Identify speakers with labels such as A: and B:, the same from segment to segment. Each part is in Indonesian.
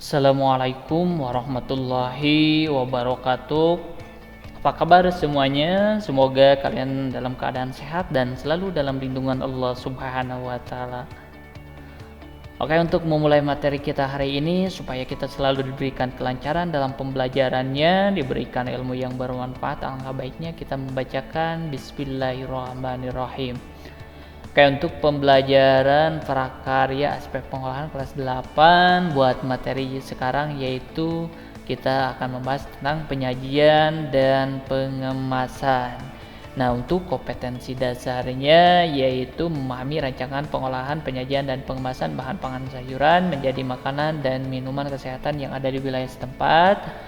A: Assalamualaikum warahmatullahi wabarakatuh. Apa kabar semuanya? Semoga kalian dalam keadaan sehat dan selalu dalam lindungan Allah Subhanahu wa taala. Oke, untuk memulai materi kita hari ini supaya kita selalu diberikan kelancaran dalam pembelajarannya, diberikan ilmu yang bermanfaat, alangkah baiknya kita membacakan Bismillahirrahmanirrahim. Oke, untuk pembelajaran prakarya aspek pengolahan kelas 8 buat materi sekarang yaitu kita akan membahas tentang penyajian dan pengemasan. Nah, untuk kompetensi dasarnya yaitu memahami rancangan pengolahan, penyajian dan pengemasan bahan pangan sayuran menjadi makanan dan minuman kesehatan yang ada di wilayah setempat.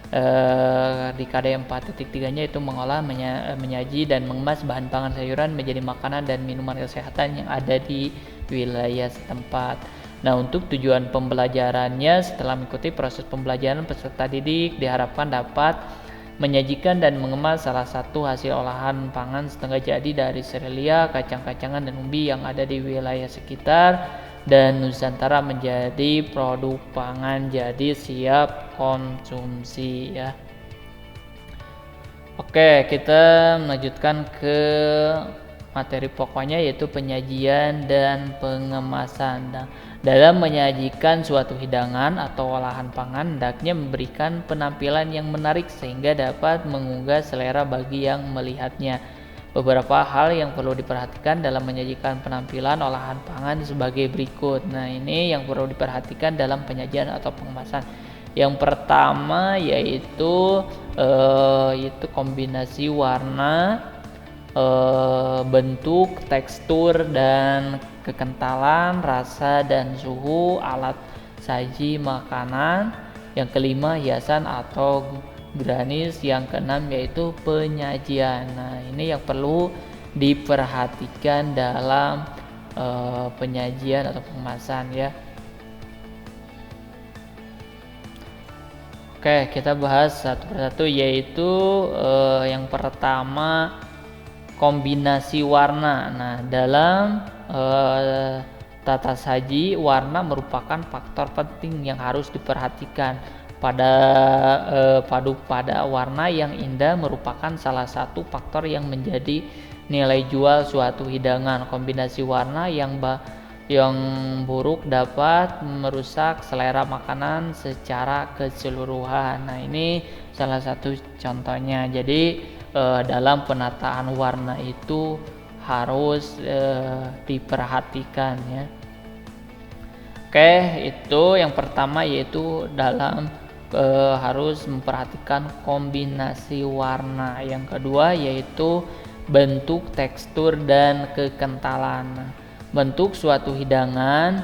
A: Di KD 4.3-nya itu mengolah, menyaji dan mengemas bahan pangan sayuran menjadi makanan dan minuman kesehatan yang ada di wilayah setempat. Nah, untuk tujuan pembelajarannya setelah mengikuti proses pembelajaran, peserta didik diharapkan dapat menyajikan dan mengemas salah satu hasil olahan pangan setengah jadi dari serelia, kacang-kacangan dan umbi yang ada di wilayah sekitar dan Nusantara menjadi produk pangan jadi siap konsumsi ya. Oke, kita melanjutkan ke materi pokoknya yaitu penyajian dan pengemasan. Nah, dalam menyajikan suatu hidangan atau olahan pangan hendaknya memberikan penampilan yang menarik sehingga dapat menggugah selera bagi yang melihatnya. Beberapa hal yang perlu diperhatikan dalam menyajikan penampilan olahan pangan sebagai berikut. Nah, ini yang perlu diperhatikan dalam penyajian atau pengemasan. Yang pertama yaitu kombinasi warna, bentuk, tekstur dan kekentalan, rasa dan suhu alat saji makanan. Yang kelima hiasan atau granis. Yang keenam yaitu penyajian. Nah, ini yang perlu diperhatikan dalam penyajian atau pengemasan ya. Oke, kita bahas satu persatu yaitu yang pertama kombinasi warna. Nah, dalam tata saji warna merupakan faktor penting yang harus diperhatikan. Padu pada warna yang indah merupakan salah satu faktor yang menjadi nilai jual suatu hidangan. Kombinasi warna yang buruk dapat merusak selera makanan secara keseluruhan. Nah, ini salah satu contohnya. Jadi dalam penataan warna itu harus diperhatikan ya. Oke, itu yang pertama yaitu dalam harus memperhatikan kombinasi warna. Yang kedua yaitu bentuk, tekstur dan kekentalan. Bentuk suatu hidangan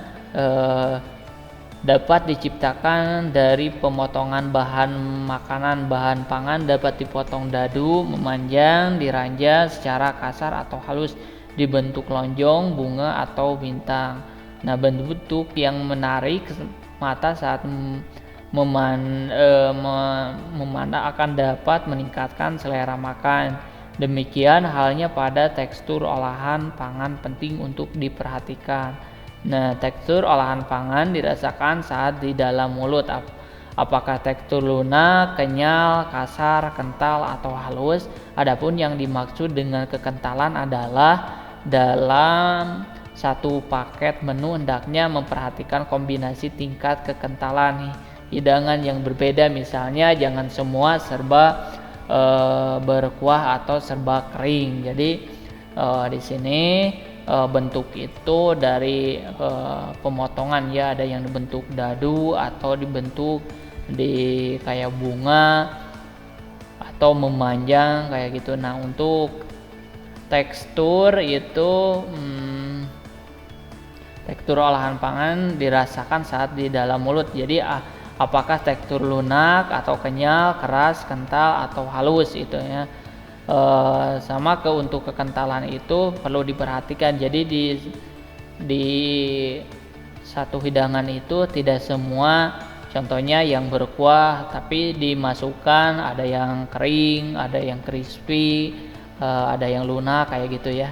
A: dapat diciptakan dari pemotongan bahan makanan. Bahan pangan dapat dipotong dadu, memanjang, diranjang secara kasar atau halus, dibentuk lonjong, bunga atau bintang. Nah, bentuk yang menarik mata saat memandang akan dapat meningkatkan selera makan. Demikian halnya pada tekstur olahan pangan penting untuk diperhatikan. Nah, tekstur olahan pangan dirasakan saat di dalam mulut. Apakah tekstur lunak, kenyal, kasar, kental, atau halus? Adapun yang dimaksud dengan kekentalan adalah dalam satu paket menu hendaknya memperhatikan kombinasi tingkat kekentalan hidangan yang berbeda. Misalnya jangan semua serba berkuah atau serba kering. Jadi di sini bentuk itu dari pemotongan ya, ada yang dibentuk dadu atau dibentuk di kayak bunga atau memanjang kayak gitu. Nah, untuk tekstur itu tekstur olahan pangan dirasakan saat di dalam mulut. Jadi apakah tekstur lunak atau kenyal, keras, kental atau halus itu ya. Sama untuk kekentalan itu perlu diperhatikan. Jadi di satu hidangan itu tidak semua contohnya yang berkuah tapi dimasukkan, ada yang kering, ada yang crispy, ada yang lunak kayak gitu ya.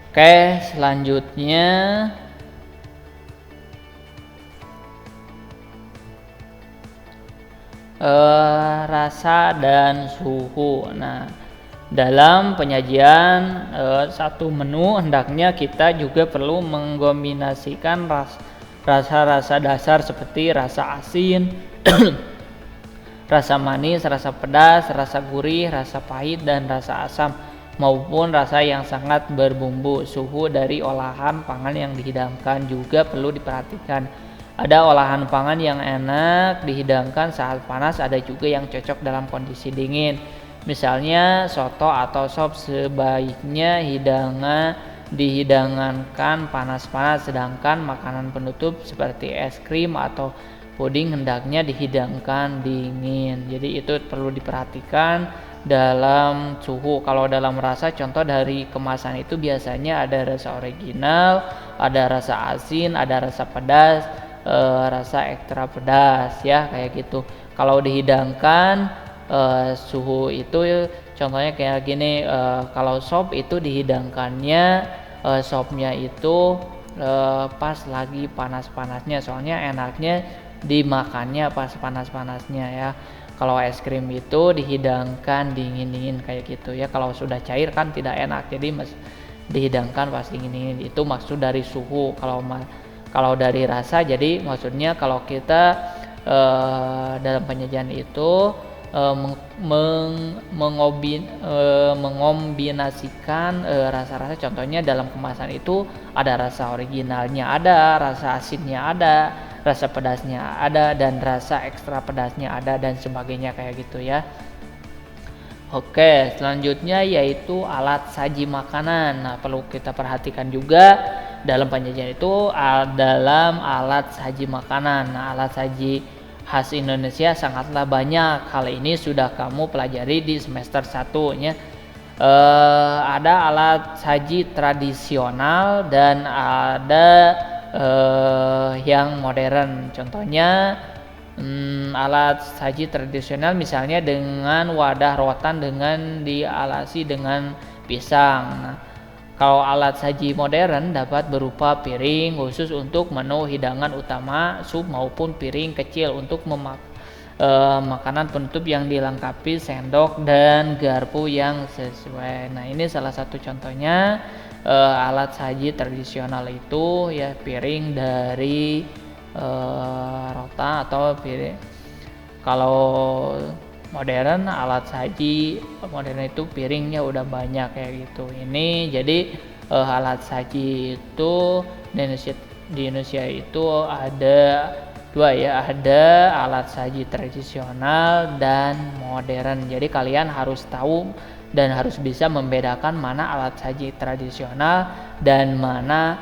A: Oke, selanjutnya rasa dan suhu. Nah, dalam penyajian satu menu hendaknya kita juga perlu mengkombinasikan rasa-rasa dasar seperti rasa asin, rasa manis, rasa pedas, rasa gurih, rasa pahit, dan rasa asam maupun rasa yang sangat berbumbu. Suhu dari olahan pangan yang dihidangkan juga perlu diperhatikan. Ada olahan pangan yang enak dihidangkan saat panas, ada juga yang cocok dalam kondisi dingin. Misalnya soto atau sop sebaiknya dihidangkan panas-panas, sedangkan makanan penutup seperti es krim atau puding hendaknya dihidangkan dingin. Jadi itu perlu diperhatikan dalam suhu. Kalau dalam rasa, contoh dari kemasan itu biasanya ada rasa original, ada rasa asin, ada rasa pedas, rasa ekstra pedas ya, kayak gitu. Kalau dihidangkan suhu itu contohnya kayak gini, kalau sop itu dihidangkannya sopnya itu pas lagi panas-panasnya, soalnya enaknya dimakannya pas panas-panasnya ya. Kalau es krim itu dihidangkan dingin-dingin kayak gitu ya. Kalau sudah cair kan tidak enak, jadi dihidangkan pas dingin-dingin. Itu maksud dari suhu. Kalau dari rasa, jadi maksudnya kalau kita dalam penyajian itu mengombinasikan rasa-rasa, contohnya dalam kemasan itu ada rasa originalnya, ada rasa asinnya, ada rasa pedasnya, ada dan rasa ekstra pedasnya ada, dan sebagainya kayak gitu ya. Oke, selanjutnya yaitu alat saji makanan. Nah, perlu kita perhatikan juga dalam penyajian itu dalam alat saji makanan. Nah, alat saji khas Indonesia sangatlah banyak. Hal ini sudah kamu pelajari di semester 1 ya. Ada alat saji tradisional dan ada yang modern. Contohnya alat saji tradisional misalnya dengan wadah rotan dengan dialasi dengan pisang. Nah, kalau alat saji modern dapat berupa piring khusus untuk menu hidangan utama, sup, maupun piring kecil untuk makanan penutup yang dilengkapi sendok dan garpu yang sesuai. Nah, ini salah satu contohnya alat saji tradisional itu ya, piring dari rotan atau piring. Kalau modern, alat saji modern itu piringnya udah banyak kayak gitu. Ini jadi alat saji itu di Indonesia itu ada dua ya, ada alat saji tradisional dan modern. Jadi kalian harus tahu dan harus bisa membedakan mana alat saji tradisional dan mana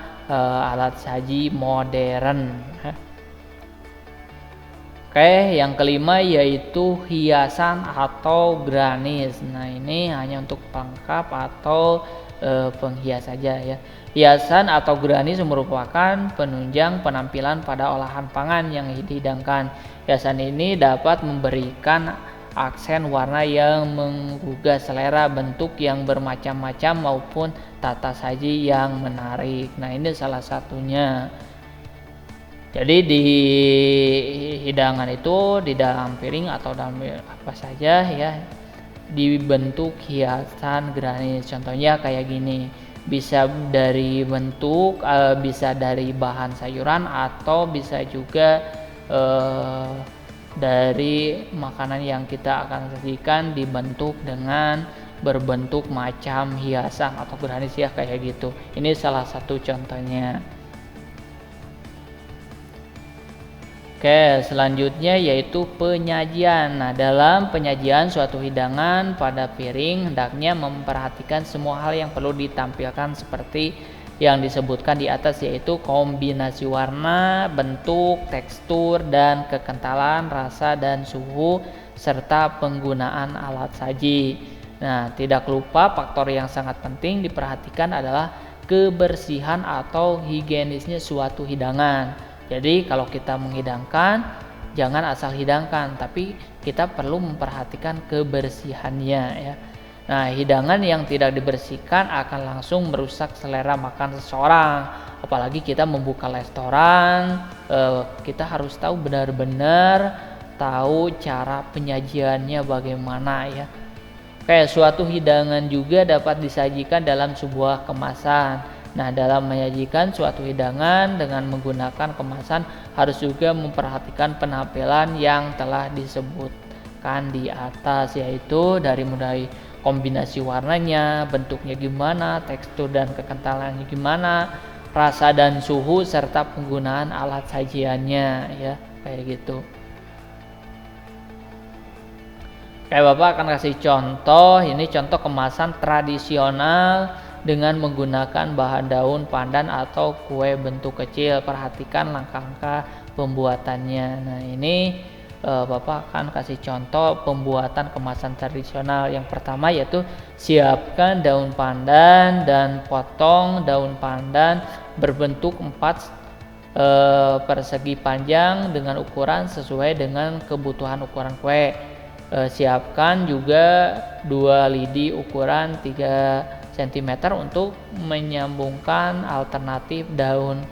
A: alat saji modern. Oke, yang kelima yaitu hiasan atau garnish. Nah, ini hanya untuk pelengkap atau penghias saja ya. Hiasan atau garnish merupakan penunjang penampilan pada olahan pangan yang dihidangkan. Hiasan ini dapat memberikan aksen warna yang menggugah selera, bentuk yang bermacam-macam maupun tata saji yang menarik. Nah, ini salah satunya. Jadi di hidangan itu di dalam piring atau dalam apa saja ya dibentuk hiasan garnish. Contohnya kayak gini, bisa dari bentuk bisa dari bahan sayuran atau bisa juga dari makanan yang kita akan sajikan dibentuk dengan berbentuk macam hiasan atau garnish ya, kayak gitu. Ini salah satu contohnya. Oke, selanjutnya yaitu penyajian. Nah, dalam penyajian suatu hidangan pada piring hendaknya memperhatikan semua hal yang perlu ditampilkan seperti yang disebutkan di atas, yaitu kombinasi warna, bentuk, tekstur, dan kekentalan, rasa dan suhu, serta penggunaan alat saji. Nah, tidak lupa faktor yang sangat penting diperhatikan adalah kebersihan atau higienisnya suatu hidangan. Jadi kalau kita menghidangkan, jangan asal hidangkan, tapi kita perlu memperhatikan kebersihannya ya. Nah, hidangan yang tidak dibersihkan akan langsung merusak selera makan seseorang. Apalagi kita membuka restoran, kita harus tahu benar-benar tahu cara penyajiannya bagaimana ya. Kayak suatu hidangan juga dapat disajikan dalam sebuah kemasan. Nah, dalam menyajikan suatu hidangan dengan menggunakan kemasan harus juga memperhatikan penampilan yang telah disebutkan di atas, yaitu dari mulai kombinasi warnanya, bentuknya gimana, tekstur dan kekentalannya gimana, rasa dan suhu serta penggunaan alat sajiannya ya, kayak gitu. Kayak Bapak akan kasih contoh, ini contoh kemasan tradisional dengan menggunakan bahan daun pandan atau kue bentuk kecil. Perhatikan langkah-langkah pembuatannya. Nah, ini Bapak akan kasih contoh pembuatan kemasan tradisional. Yang pertama yaitu siapkan daun pandan dan potong daun pandan berbentuk 4 persegi panjang dengan ukuran sesuai dengan kebutuhan ukuran kue. Siapkan juga 2 lidi ukuran 3 cm untuk menyambungkan alternatif daun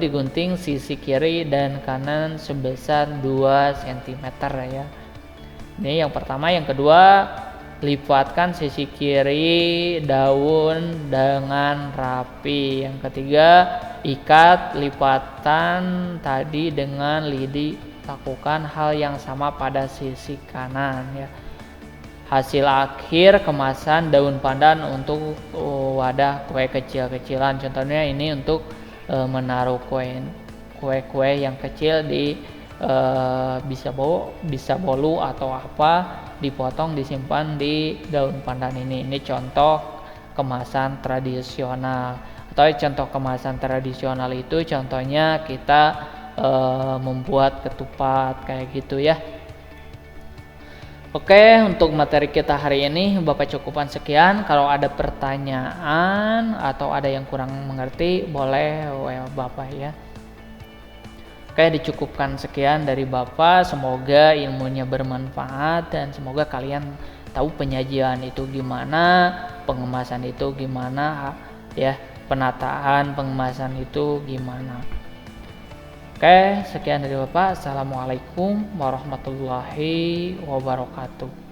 A: digunting sisi kiri dan kanan sebesar 2 cm ya. Ini yang pertama. Yang kedua, lipatkan sisi kiri daun dengan rapi. Yang ketiga, ikat lipatan tadi dengan lidi. Lakukan hal yang sama pada sisi kanan ya. Hasil akhir kemasan daun pandan untuk wadah kue kecil-kecilan. Contohnya ini untuk menaruh kue yang kecil di bisa bolu atau apa, dipotong disimpan di daun pandan ini. Ini contoh kemasan tradisional. Atau contoh kemasan tradisional itu contohnya kita membuat ketupat kayak gitu ya. Oke, untuk materi kita hari ini Bapak cukupan sekian. Kalau ada pertanyaan atau ada yang kurang mengerti boleh WA Bapak ya. Oke, dicukupkan sekian dari Bapak. Semoga ilmunya bermanfaat dan semoga kalian tahu penyajian itu gimana, pengemasan itu gimana ya, penataan pengemasan itu gimana. Oke, sekian dari Bapak. Assalamualaikum warahmatullahi wabarakatuh.